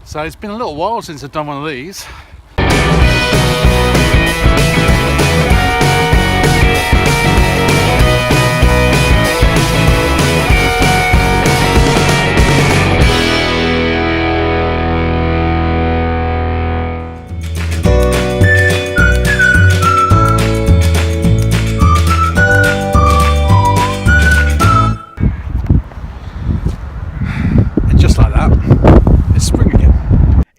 So it's been a little while since I've done one of these. And just like that, it's spring again.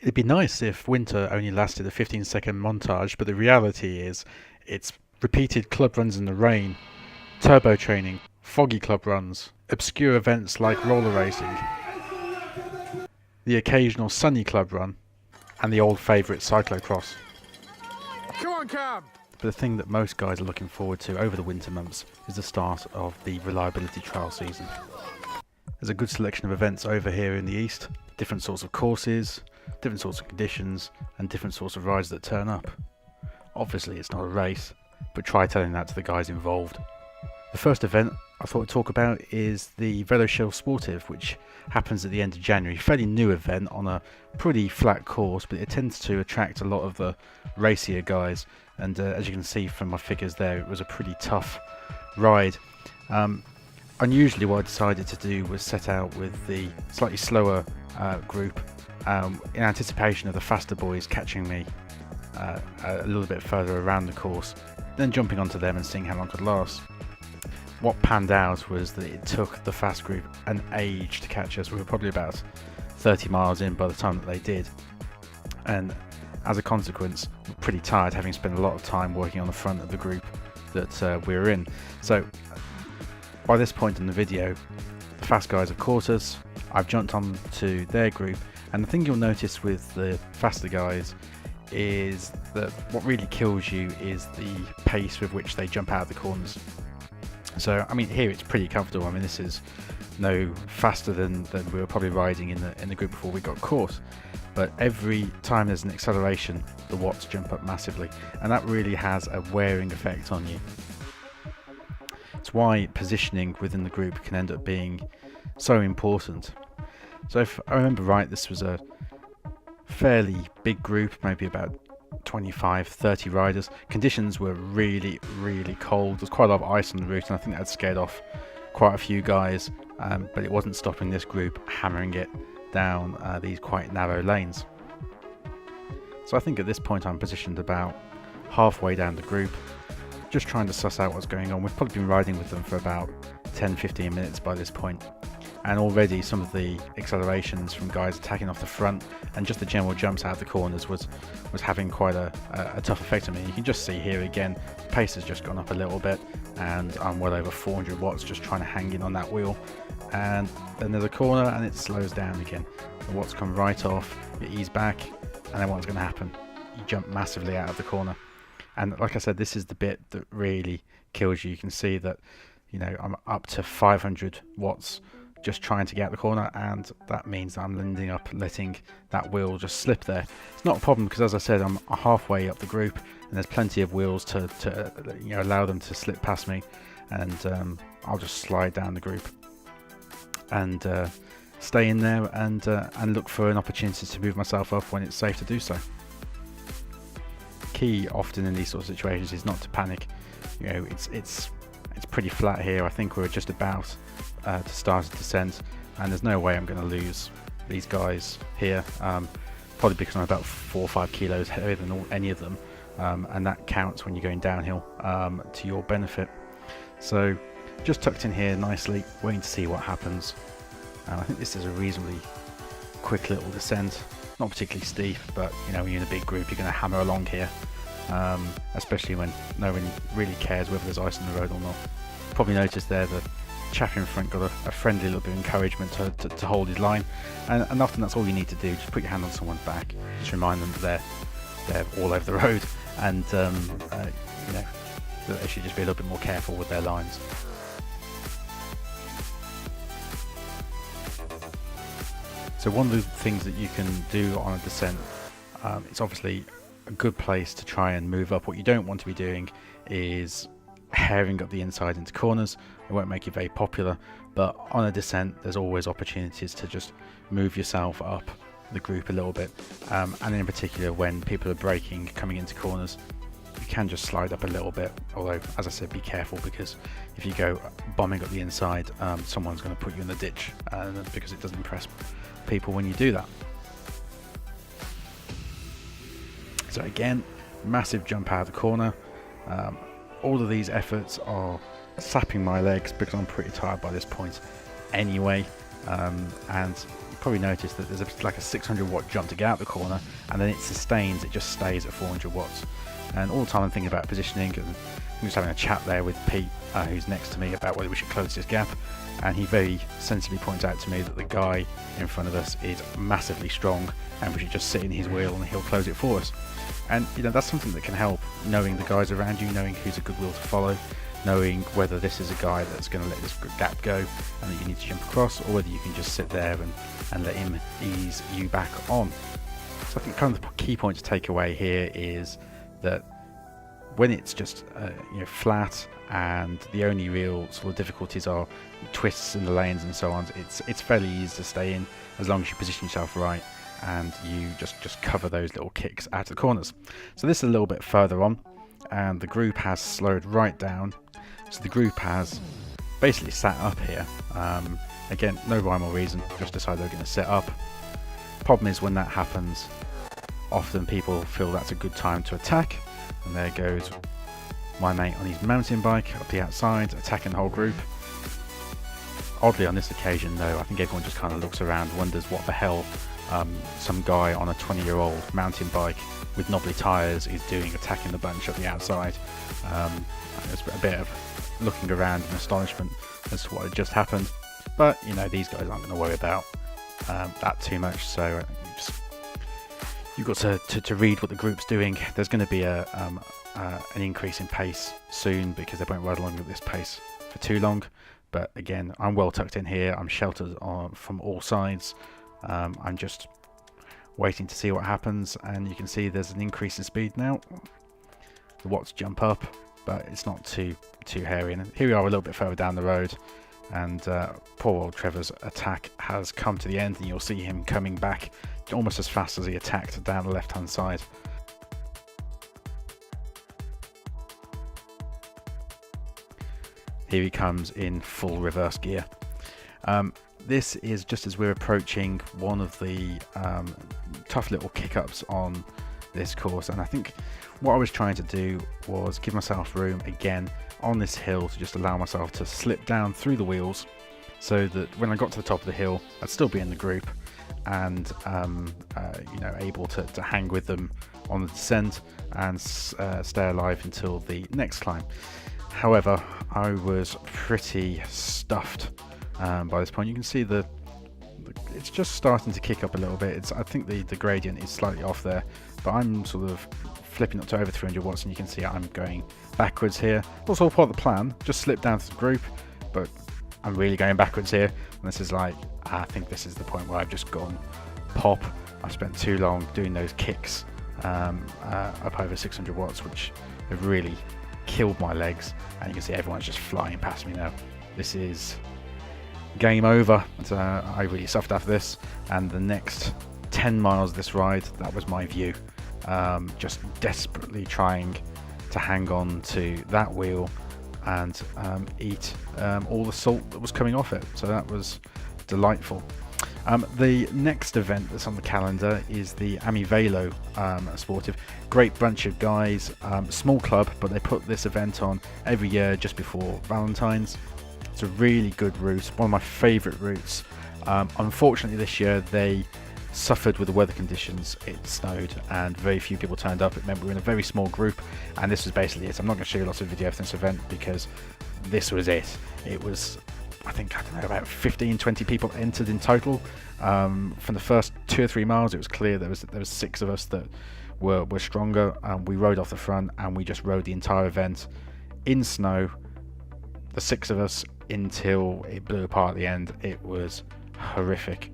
It'd be nice if winter only lasted a 15-second montage, but the reality is it's repeated club runs in the rain, turbo training, foggy club runs, obscure events like roller racing, the occasional sunny club run, and the old favourite cyclocross. Come on, Cam! But the thing that most guys are looking forward to over the winter months is the start of the reliability trial season. There's a good selection of events over here in the east, different sorts of courses, different sorts of conditions, and different sorts of rides that turn up. Obviously it's not a race, but try telling that to the guys involved. The first event I thought I'd talk about is the Veloshell Sportive, which happens at the end of January. Fairly new event on a pretty flat course, but it tends to attract a lot of the racier guys, and as you can see from my figures there, it was a pretty tough ride. Unusually, what I decided to do was set out with the slightly slower group in anticipation of the faster boys catching me a little bit further around the course, then jumping onto them and seeing how long it could last. What panned out was that it took the fast group an age to catch us. We were probably about 30 miles in by the time that they did, and as a consequence we're pretty tired, having spent a lot of time working on the front of the group that we were in. So by this point in the video, the fast guys have caught us. I've jumped on to their group, and the thing you'll notice with the faster guys is that what really kills you is the pace with which they jump out of the corners. So I mean, here it's pretty comfortable. I mean, this is no faster than we were probably riding in the group before we got caught, but every time there's an acceleration, the watts jump up massively, and that really has a wearing effect on you. It's why positioning within the group can end up being so important. So if I remember right, this was a fairly big group, maybe about 25-30 riders. Conditions were really cold. There's quite a lot of ice on the route, and I think that had scared off quite a few guys, but it wasn't stopping this group hammering it down these quite narrow lanes. So I think at this point I'm positioned about halfway down the group, just trying to suss out what's going on. We've probably been riding with them for about 10-15 minutes by this point, and already some of the accelerations from guys attacking off the front and just the general jumps out of the corners was having quite a tough effect on me. You can just see here again, the pace has just gone up a little bit, and I'm well over 400 watts just trying to hang in on that wheel, and then there's a corner and it slows down again. The watts come right off, you ease back, and then what's going to happen? You jump massively out of the corner. And like I said, this is the bit that really kills you. You can see that, you know, I'm up to 500 watts just trying to get out the corner, and that means that I'm ending up letting that wheel just slip there. It's not a problem because, as I said, I'm halfway up the group and there's plenty of wheels to you know, allow them to slip past me, and I'll just slide down the group and stay in there and look for an opportunity to move myself up when it's safe to do so. Key often in these sort of situations is not to panic. You know, it's pretty flat here. I think we're just about to start a descent, and there's no way I'm going to lose these guys here, probably because I'm about 4 or 5 kilos heavier than any of them, and that counts when you're going downhill to your benefit. So just tucked in here nicely, waiting to see what happens, and I think this is a reasonably quick little descent. Not particularly steep, but you know, when you're in a big group you're going to hammer along here, especially when no one really cares whether there's ice on the road or not. Probably noticed there the chap in front got a friendly little bit of encouragement to hold his line, and often that's all you need to do. Just put your hand on someone's back, just remind them that they're all over the road, and you know, that they should just be a little bit more careful with their lines. So one of the things that you can do on a descent, it's obviously a good place to try and move up. What you don't want to be doing is herring up the inside into corners. It won't make you very popular, but on a descent there's always opportunities to just move yourself up the group a little bit, and in particular when people are braking coming into corners, you can just slide up a little bit, although as I said, be careful, because if you go bombing up the inside, someone's going to put you in the ditch, because it doesn't impress people when you do that. So again, massive jump out of the corner. All of these efforts are sapping my legs because I'm pretty tired by this point anyway, and you probably noticed that there's like a 600 watt jump to get out the corner, and then it sustains, it just stays at 400 watts. And all the time I'm thinking about positioning, and I'm just having a chat there with Pete, who's next to me, about whether we should close this gap, and he very sensibly points out to me that the guy in front of us is massively strong and we should just sit in his wheel and he'll close it for us. And you know, that's something that can help, knowing the guys around you, knowing who's a good wheel to follow, knowing whether this is a guy that's going to let this gap go and that you need to jump across, or whether you can just sit there and let him ease you back on. So I think kind of the key point to take away here is that when it's just flat and the only real sort of difficulties are twists in the lanes and so on, it's fairly easy to stay in as long as you position yourself right and you just cover those little kicks out of the corners. So this is a little bit further on, and the group has slowed right down. So the group has basically sat up here. Again, no rhyme or reason, just decided they're going to sit up. Problem is, when that happens, often people feel that's a good time to attack, and there goes my mate on his mountain bike up the outside, attacking the whole group. Oddly, on this occasion though, I think everyone just kind of looks around, wonders what the hell some guy on a 20-year-old mountain bike with knobbly tyres is doing, attacking the bunch up the outside. There's a bit of looking around in astonishment as to what had just happened, but you know, these guys aren't going to worry about that too much, so you've got to read what the group's doing. There's going to be an increase in pace soon, because they won't ride along at this pace for too long. But again, I'm well tucked in here, I'm sheltered from all sides. I'm just waiting to see what happens, and you can see there's an increase in speed now. The watts jump up, but it's not too hairy. And here we are a little bit further down the road, and poor old Trevor's attack has come to the end, and you'll see him coming back almost as fast as he attacked down the left hand side. Here he comes in full reverse gear. This is just as we're approaching one of the tough little kick-ups on this course, and I think what I was trying to do was give myself room again on this hill to just allow myself to slip down through the wheels, so that when I got to the top of the hill I'd still be in the group and able to hang with them on the descent and stay alive until the next climb. However, I was pretty stuffed by this point. You can see it's just starting to kick up a little bit. I think the gradient is slightly off there, but I'm sort of flipping up to over 300 watts, and you can see I'm going backwards here. That's all part of the plan, just slip down to the group, but I'm really going backwards here, and this is like, I think this is the point where I've just gone pop. I've spent too long doing those kicks up over 600 watts, which have really killed my legs, and you can see everyone's just flying past me now. This is game over. I really suffered after this, and the next 10 miles of this ride, that was my view. Just desperately trying to hang on to that wheel and eat all the salt that was coming off it, so that was delightful. The next event that's on the calendar is the Amivelo Sportive. Great bunch of guys, small club, but they put this event on every year just before Valentine's. It's a really good route, one of my favourite routes. Unfortunately this year they suffered with the weather conditions. It snowed and very few people turned up. It meant we were in a very small group, and this was basically it. I'm not going to show you lots of video of this event because this was it. It was, I don't know, about 15-20 people entered in total. From the first 2 or 3 miles it was clear there was 6 of us that were stronger. We rode off the front and we just rode the entire event in snow, the 6 of us, until it blew apart at the end. It was horrific.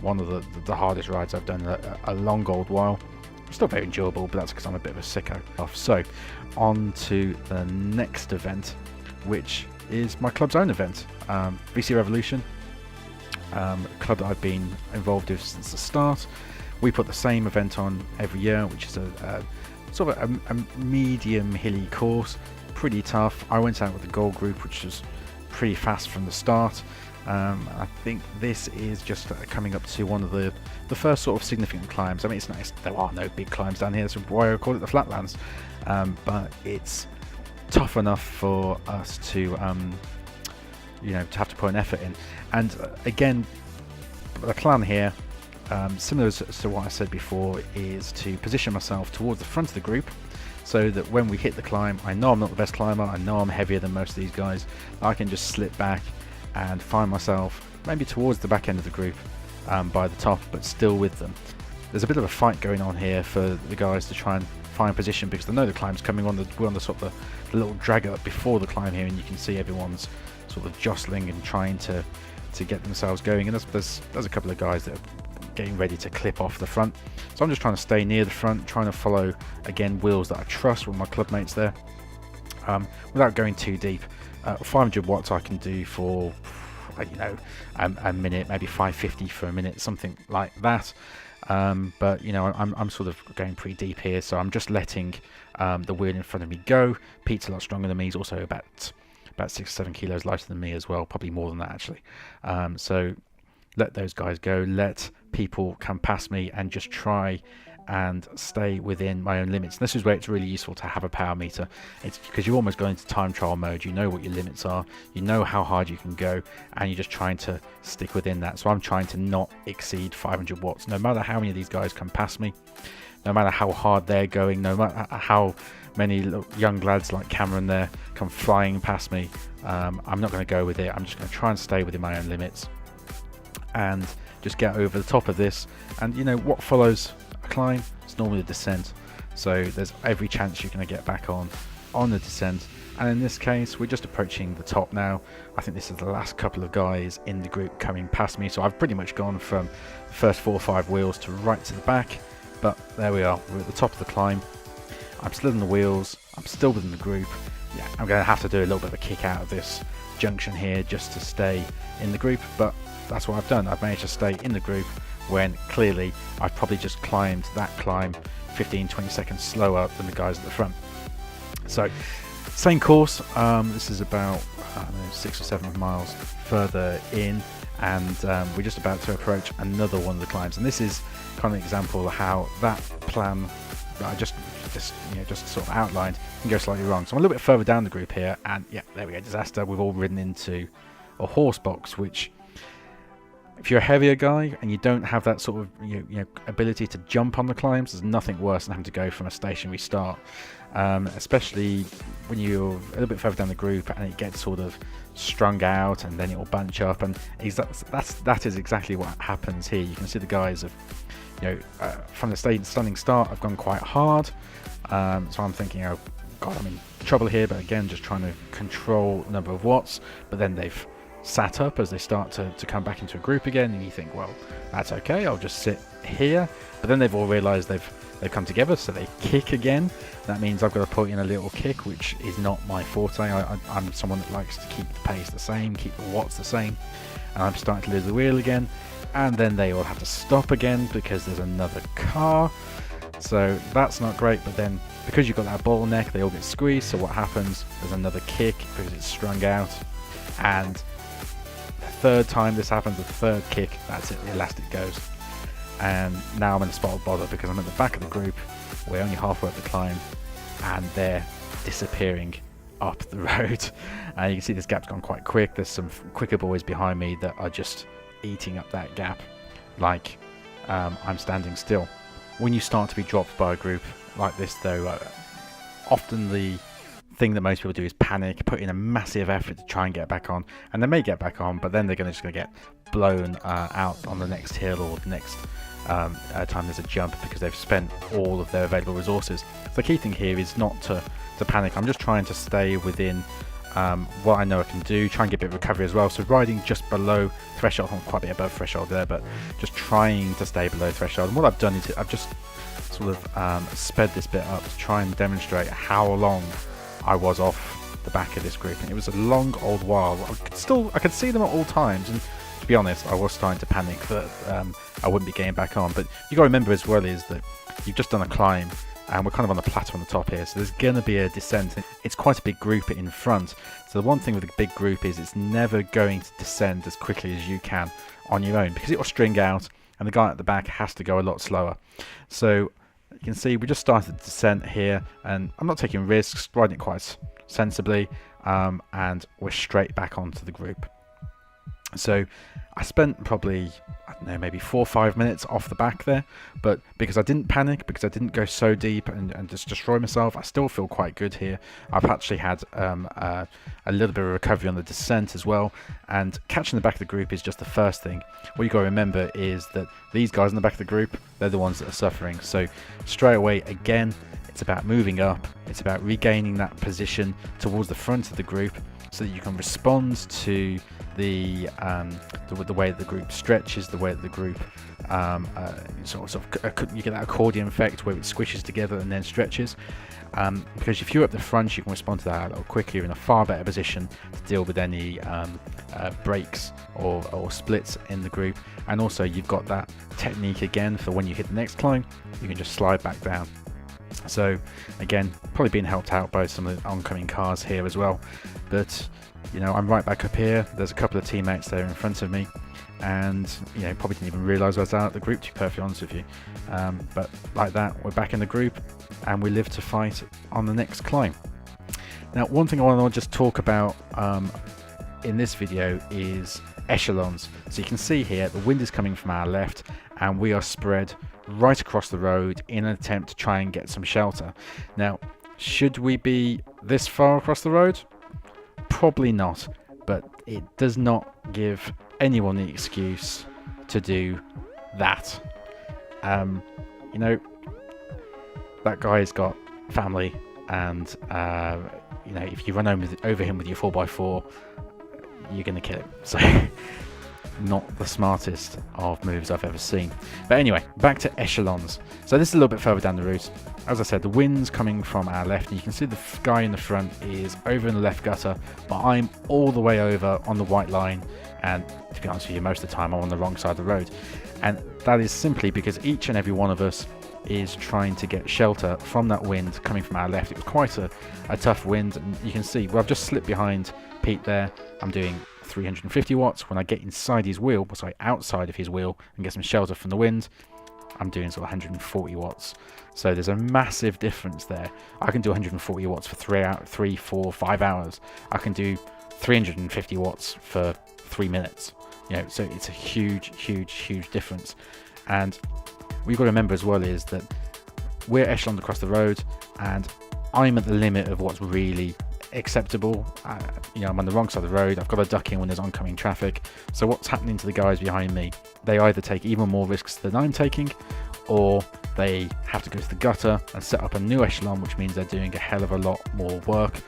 One of the hardest rides I've done in a long old while. Still very enjoyable, but that's because I'm a bit of a sicko. So on to the next event, which is my club's own event, VC Revolution. club that I've been involved with since the start. We put the same event on every year, which is a sort of a medium hilly course, pretty tough. I went out with the gold group, which was pretty fast from the start. I think this is just coming up to one of the first sort of significant climbs. I mean, it's nice. There are no big climbs down here, that's why I call it the Flatlands. But it's tough enough for us to, to have to put an effort in. And again, the plan here, similar to what I said before, is to position myself towards the front of the group, so that when we hit the climb, I know I'm not the best climber, I know I'm heavier than most of these guys, I can just slip back and find myself maybe towards the back end of the group, by the top, but still with them. There's a bit of a fight going on here for the guys to try and find position, because they know the climb's coming on. We're on the sort of the little drag up before the climb here, and you can see everyone's sort of jostling and trying to get themselves going, and there's a couple of guys that are getting ready to clip off the front. So I'm just trying to stay near the front, trying to follow again wheels that I trust with my club mates there, without going too deep. 500 watts I can do for a minute, maybe 550 for a minute, something like that. But I'm sort of going pretty deep here, so I'm just letting the wheel in front of me go. Pete's a lot stronger than me. He's also about 6-7 kilos lighter than me as well, probably more than that actually. So let those guys go, let people come past me, and just try and stay within my own limits. And this is where it's really useful to have a power meter. It's because you almost go into time trial mode. You know what your limits are, you know how hard you can go, and you're just trying to stick within that. So I'm trying to not exceed 500 watts, no matter how many of these guys come past me, no matter how hard they're going, no matter how many young lads like Cameron there come flying past me. I'm not going to go with it. I'm just going to try and stay within my own limits and just get over the top of this. And what follows a climb? It's normally a descent, so there's every chance you're going to get back on the descent. And in this case, we're just approaching the top now. I think this is the last couple of guys in the group coming past me, so I've pretty much gone from the first 4 or 5 wheels to right to the back. But there we are, we're at the top of the climb. I'm still in the wheels, I'm still within the group. Yeah, I'm going to have to do a little bit of a kick out of this junction here just to stay in the group, but that's what I've done. I've managed to stay in the group when clearly I've probably just climbed that climb 15-20 seconds slower than the guys at the front. So same course, this is about 6 or 7 miles further in, and we're just about to approach another one of the climbs. And this is kind of an example of how that plan that I just sort of outlined can go slightly wrong. So I'm a little bit further down the group here, and yeah, there we go, disaster. We've all ridden into a horse box, which, if you're a heavier guy and you don't have that sort of ability to jump on the climbs, there's nothing worse than having to go from a stationary start, especially when you're a little bit further down the group and it gets sort of strung out and then it will bunch up, and that is exactly what happens here. You can see the guys have, from the standing start, I've gone quite hard, so I'm thinking, oh god, I'm in trouble here, but again, just trying to control the number of watts. But then they've sat up as they start to come back into a group again, and you think, well, that's okay, I'll just sit here. But then they've all realized they've come together, so they kick again. That means I've got to put in a little kick, which is not my forte. I'm someone that likes to keep the pace the same, keep the watts the same, and I'm starting to lose the wheel again. And then they all have to stop again because there's another car, so that's not great. But then because you've got that bottleneck, they all get squeezed, so what happens, there's another kick because it's strung out, and the third time this happens, the third kick, that's it, the elastic goes. And now I'm in a spot of bother because I'm at the back of the group, we're only halfway up the climb, and they're disappearing up the road. And you can see this gap's gone quite quick. There's some quicker boys behind me that are just eating up that gap like I'm standing still. When you start to be dropped by a group like this though, often the thing that most people do is panic, put in a massive effort to try and get back on, and they may get back on, but then they're just going to get blown out on the next hill or the next time there's a jump, because they've spent all of their available resources. So the key thing here is not to panic. I'm just trying to stay within what I know I can do, try and get a bit of recovery as well. So riding just below threshold, I'm quite a bit above threshold there, but just trying to stay below threshold. And what I've done is I've just sort of sped this bit up to try and demonstrate how long I was off the back of this group. And it was a long old while. I could see them at all times, and to be honest, I was starting to panic that I wouldn't be getting back on. But you got to remember as well is that you've just done a climb, and we're kind of on the plateau on the top here, so there's going to be a descent. It's quite a big group in front, so the one thing with a big group is it's never going to descend as quickly as you can on your own, because it will string out, and the guy at the back has to go a lot slower. So you can see we just started the descent here, and I'm not taking risks, riding it quite sensibly, and we're straight back onto the group. So I spent probably, I don't know, maybe 4 or 5 minutes off the back there, but because I didn't panic, because I didn't go so deep and just destroy myself, I still feel quite good here. I've actually had a little bit of recovery on the descent as well, and catching the back of the group is just the first thing. What you got to remember is that these guys in the back of the group, they're the ones that are suffering. So straight away, again, it's about moving up, it's about regaining that position towards the front of the group so that you can respond to the way the group stretches, the way that the group you get that accordion effect where it squishes together and then stretches. Because if you're up the front, you can respond to that a little quicker. You're in a far better position to deal with any breaks or splits in the group, and also you've got that technique again for when you hit the next climb, you can just slide back down. So again, probably being helped out by some of the oncoming cars here as well, but you know, I'm right back up here. There's a couple of teammates there in front of me, and you know, probably didn't even realise I was out of the group, to be perfectly honest with you. But like that, we're back in the group, and we live to fight on the next climb. Now, one thing I want to just talk about in this video is echelons. So you can see here, the wind is coming from our left, and we are spread right across the road in an attempt to try and get some shelter. Now, should we be this far across the road? Probably not, but it does not give anyone the excuse to do that. You know, that guy's got family, and you know, if you run over him with your 4x4, you're gonna kill him. So not the smartest of moves I've ever seen. But anyway, back to echelons. So this is a little bit further down the route. As I said, the wind's coming from our left, and you can see the guy in the front is over in the left gutter, but I'm all the way over on the white line, and to be honest with you, most of the time I'm on the wrong side of the road. And that is simply because each and every one of us is trying to get shelter from that wind coming from our left. It was quite a tough wind, and you can see, well, I've just slipped behind Pete there. I'm doing 350 watts. When I get inside his wheel, outside of his wheel, and get some shelter from the wind, I'm doing sort of 140 watts. So there's a massive difference there. I can do 140 watts for 3, 4, 5 hours. I can do 350 watts for 3 minutes. You know, so it's a huge difference. And what you've got to remember as well is that we're echeloned across the road, and I'm at the limit of what's really acceptable. You know, I'm on the wrong side of the road. I've got to duck in when there's oncoming traffic. So what's happening to the guys behind me? They either take even more risks than I'm taking, or they have to go to the gutter and set up a new echelon, which means they're doing a hell of a lot more work.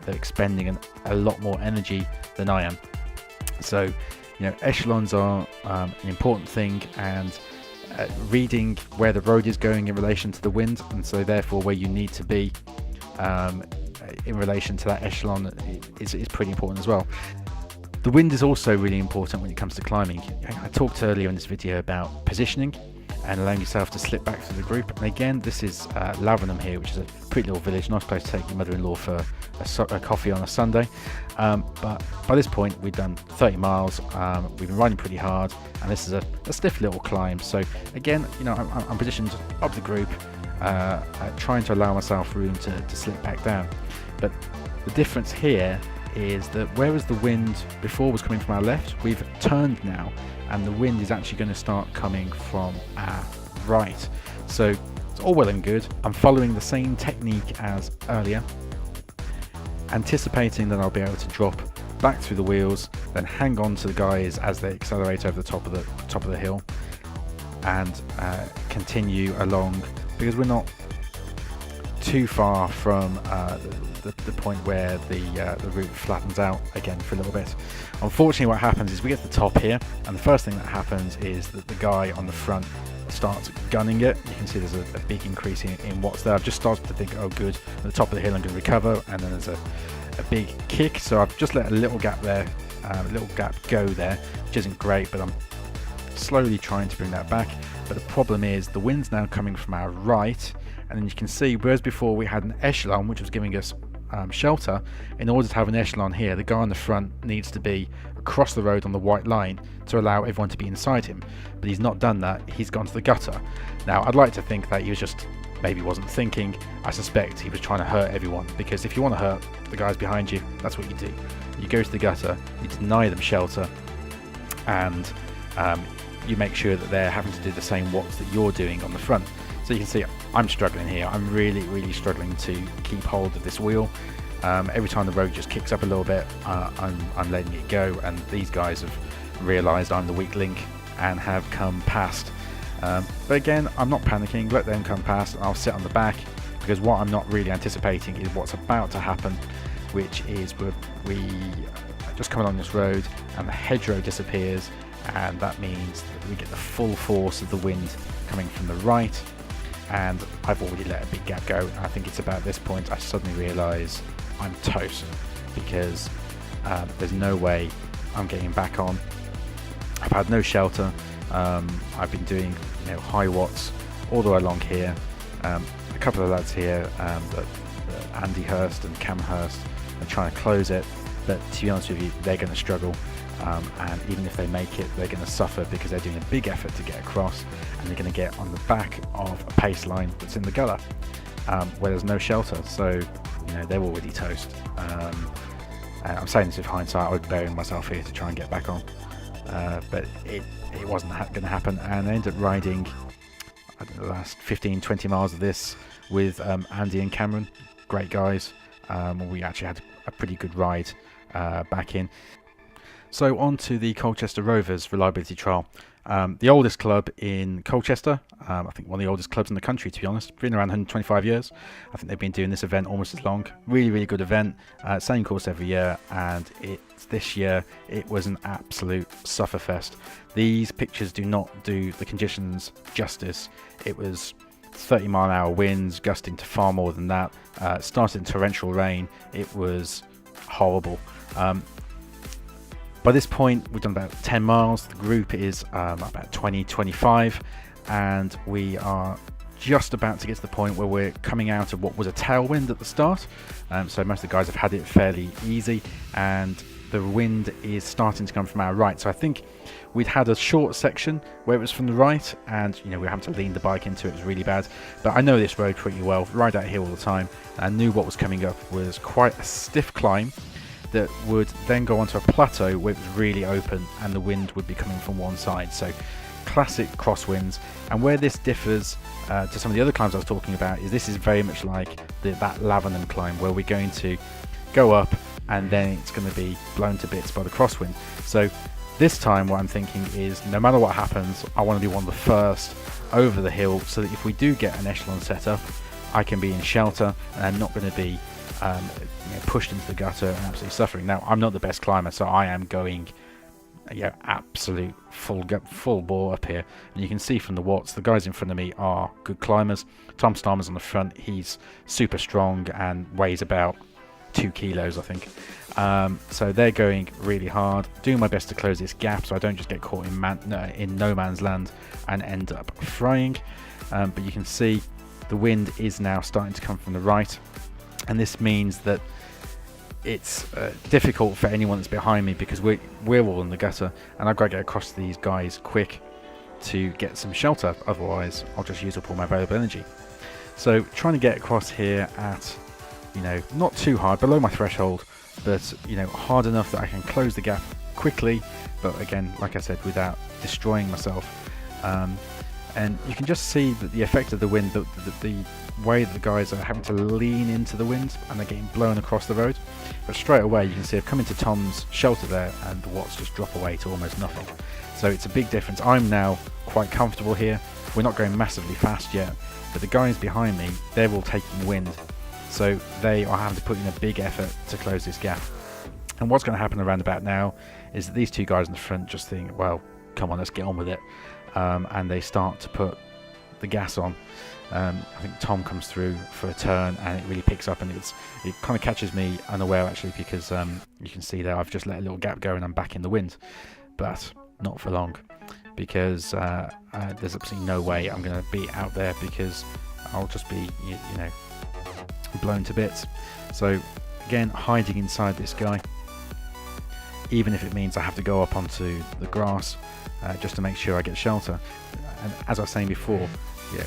They're expending a lot more energy than I am. So, you know, echelons are an important thing, and reading where the road is going in relation to the wind, and so therefore where you need to be in relation to that echelon is pretty important as well. The wind is also really important when it comes to climbing. I talked earlier in this video about positioning and allowing yourself to slip back to the group. And again, this is Lavenham here, which is a pretty little village, nice place to take your mother-in-law for a coffee on a Sunday. But by this point, we've done 30 miles. We've been riding pretty hard, and this is a stiff little climb. So again, you know, I'm positioned up the group, trying to allow myself room to slip back down. But the difference here is that whereas the wind before was coming from our left, we've turned now, and the wind is actually going to start coming from our right. So it's all well and good. I'm following the same technique as earlier, anticipating that I'll be able to drop back through the wheels, then hang on to the guys as they accelerate over the top of the hill, and continue along, because we're not too far from the point where the route flattens out again for a little bit. Unfortunately, what happens is we get to the top here, and the first thing that happens is that the guy on the front starts gunning it. You can see there's a big increase in watts there. I've just started to think, oh good, at the top of the hill I'm going to recover, and then there's a big kick, so I've just let a little gap there little gap go there, which isn't great, but I'm slowly trying to bring that back. But the problem is the wind's now coming from our right, and then you can see, whereas before we had an echelon which was giving us shelter, in order to have an echelon here, the guy on the front needs to be across the road on the white line to allow everyone to be inside him. But he's not done that, he's gone to the gutter. Now I'd like to think that he was just, maybe wasn't thinking. I suspect he was trying to hurt everyone, because if you want to hurt the guys behind you, that's what you do. You go to the gutter, you deny them shelter, and you make sure that they're having to do the same watts that you're doing on the front. So you can see I'm struggling here. I'm really struggling to keep hold of this wheel. Every time the road just kicks up a little bit, I'm letting it go, and these guys have realised I'm the weak link and have come past. But again, I'm not panicking. Let them come past, and I'll sit on the back, because what I'm not really anticipating is what's about to happen, which is we just come along this road and the hedgerow disappears, and that means that we get the full force of the wind coming from the right. And I've already let a big gap go. I think it's about this point I suddenly realise I'm toast, because there's no way I'm getting back on. I've had no shelter. I've been doing high watts all the way along here. A couple of lads here, Andy Hurst and Cam Hurst, are trying to close it, but to be honest with you, they're going to struggle. And even if they make it, they're going to suffer, because they're doing a big effort to get across, and they're going to get on the back of a pace line that's in the gutter, where there's no shelter. So they're already toast. And I'm saying this with hindsight. I was burying myself here to try and get back on, but it wasn't going to happen, and I ended up riding the last 15-20 miles of this with Andy and Cameron. Great guys. We actually had a pretty good ride back in. So on to the Colchester Rovers Reliability Trial. The oldest club in Colchester, I think one of the oldest clubs in the country, to be honest. Been around 125 years. I think they've been doing this event almost as long. Really good event. Same course every year, and this year it was an absolute sufferfest. These pictures do not do the conditions justice. It was 30-mile-an-hour winds, gusting to far more than that. Started in torrential rain. It was horrible. By this point, we've done about 10 miles. The group is about 20-25, and we are just about to get to the point where we're coming out of what was a tailwind at the start. So most of the guys have had it fairly easy, and the wind is starting to come from our right. So I think we'd had a short section where it was from the right, and we were having to lean the bike into it. It was really bad. But I know this road pretty well. Ride out here all the time. And I knew what was coming up was quite a stiff climb that would then go onto a plateau where it was really open, and the wind would be coming from one side. So classic crosswinds. And where this differs to some of the other climbs I was talking about is this is very much like that Lavenham climb, where we're going to go up and then it's going to be blown to bits by the crosswind. So this time what I'm thinking is, no matter what happens, I want to be one of the first over the hill, so that if we do get an echelon set up, I can be in shelter and I'm not going to be pushed into the gutter and absolutely suffering. Now, I'm not the best climber, so I am going absolute full bore up here, and you can see from the watts the guys in front of me are good climbers. Tom Starmer's on the front. He's super strong and weighs about 2 kilos, I think. So they're going really hard, doing my best to close this gap so I don't just get caught in no man's land and end up frying. But you can see the wind is now starting to come from the right, and this means that it's difficult for anyone that's behind me, because we're all in the gutter, and I've got to get across to these guys quick to get some shelter, otherwise I'll just use up all my available energy. So trying to get across here at not too hard, below my threshold, but hard enough that I can close the gap quickly, but again, like I said, without destroying myself. And you can just see that the effect of the wind, the way that the guys are having to lean into the wind and they're getting blown across the road. But straight away you can see I've come into Tom's shelter there, and the watts just drop away to almost nothing. So it's a big difference. I'm now quite comfortable here. We're not going massively fast yet, but the guys behind me, they're all taking wind, so they are having to put in a big effort to close this gap. And what's going to happen around about now is that these two guys in the front just think, well, come on, let's get on with it. And they start to put the gas on, I think Tom comes through for a turn and it really picks up, and it kind of catches me unaware actually, because you can see there I've just let a little gap go and I'm back in the wind, but not for long, because there's absolutely no way I'm going to be out there, because I'll just be you know, blown to bits. So again, hiding inside this guy, even if it means I have to go up onto the grass just to make sure I get shelter. And as I was saying before, yeah,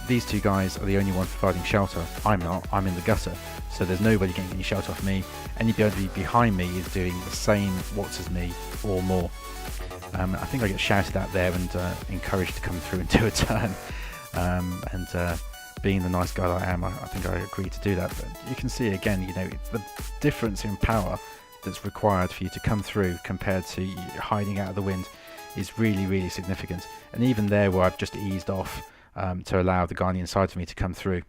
these two guys are the only ones providing shelter. I'm not, I'm in the gutter, so there's nobody getting any shelter off me. Anybody behind me is doing the same watts as me or more. I think I get shouted at there and encouraged to come through and do a turn, and being the nice guy that I am, I think I agreed to do that. But you can see again, you know, it's the difference in power that's required for you to come through compared to hiding out of the wind is really, really significant. And even there, where I've just eased off to allow the guy on the inside of me to come through,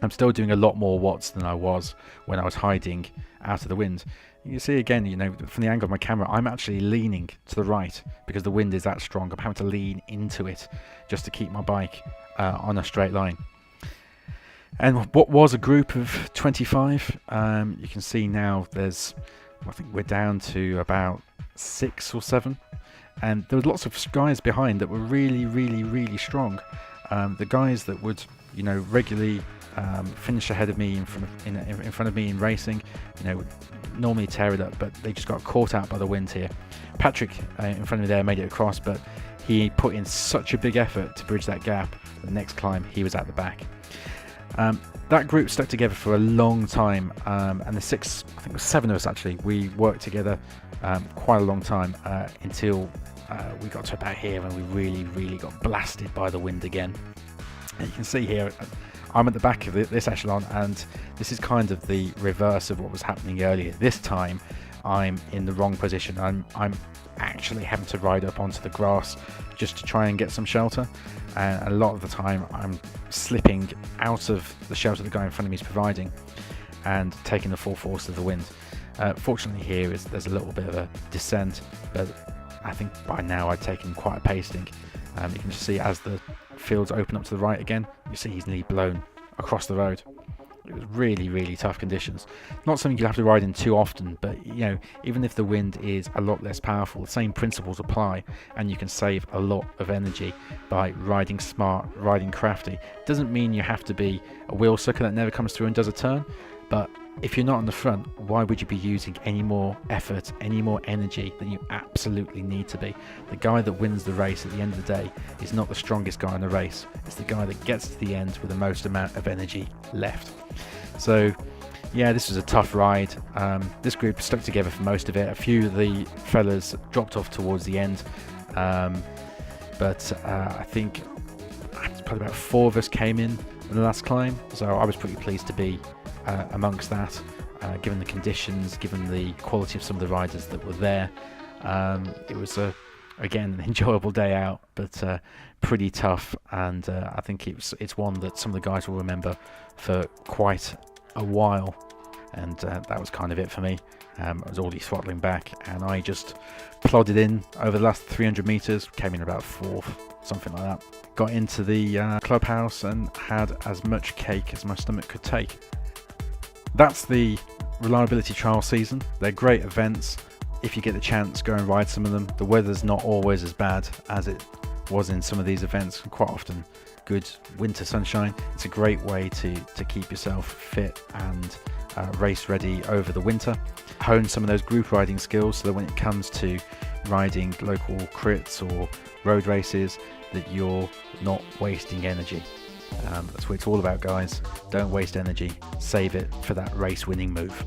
I'm still doing a lot more watts than I was when I was hiding out of the wind. You see again, you know, from the angle of my camera, I'm actually leaning to the right because the wind is that strong. I'm having to lean into it just to keep my bike on a straight line. And what was a group of 25, you can see now there's, I think we're down to about 6 or 7. And there was lots of guys behind that were really, really, really strong. The guys that would, you know, regularly finish ahead of me in front of me in racing, you know, would normally tear it up, but they just got caught out by the wind here. Patrick in front of me there made it across, but he put in such a big effort to bridge that gap. The next climb, he was at the back. That group stuck together for a long time, and the 6, I think it was 7 of us actually, we worked together quite a long time until we got to about here, and we really, really got blasted by the wind again. And you can see here, I'm at the back of this echelon, and this is kind of the reverse of what was happening earlier. This time I'm in the wrong position. I'm actually having to ride up onto the grass just to try and get some shelter, and a lot of the time I'm slipping out of the shelter the guy in front of me is providing and taking the full force of the wind. Fortunately here there's a little bit of a descent, but I think by now I'd taken quite a pasting. You can just see as the fields open up to the right again, you see he's nearly blown across the road. It was really, really tough conditions. Not something you have to ride in too often, but you know, even if the wind is a lot less powerful, the same principles apply, and you can save a lot of energy by riding smart, riding crafty. Doesn't mean you have to be a wheel sucker that never comes through and does a turn, but if you're not on the front, why would you be using any more effort, any more energy than you absolutely need to be? The guy that wins the race at the end of the day is not the strongest guy in the race. It's the guy that gets to the end with the most amount of energy left. So yeah, this was a tough ride. This group stuck together for most of it. A few of the fellas dropped off towards the end, but I think probably about 4 of us came in the last climb, so I was pretty pleased to be amongst that, given the conditions, given the quality of some of the riders that were there. It was again an enjoyable day out, but pretty tough, and I think it's one that some of the guys will remember for quite a while. And that was kind of it for me. I was already throttling back, and I just plodded in over the last 300 meters, came in about 4th, something like that. Got into the clubhouse and had as much cake as my stomach could take. That's the reliability trial season. They're great events. If you get the chance, go and ride some of them. The weather's not always as bad as it was in some of these events. Quite often good winter sunshine. It's a great way to keep yourself fit and race ready over the winter. Hone some of those group riding skills so that when it comes to riding local crits or road races, that you're not wasting energy. That's what it's all about, guys. Don't waste energy. Save it for that race winning move.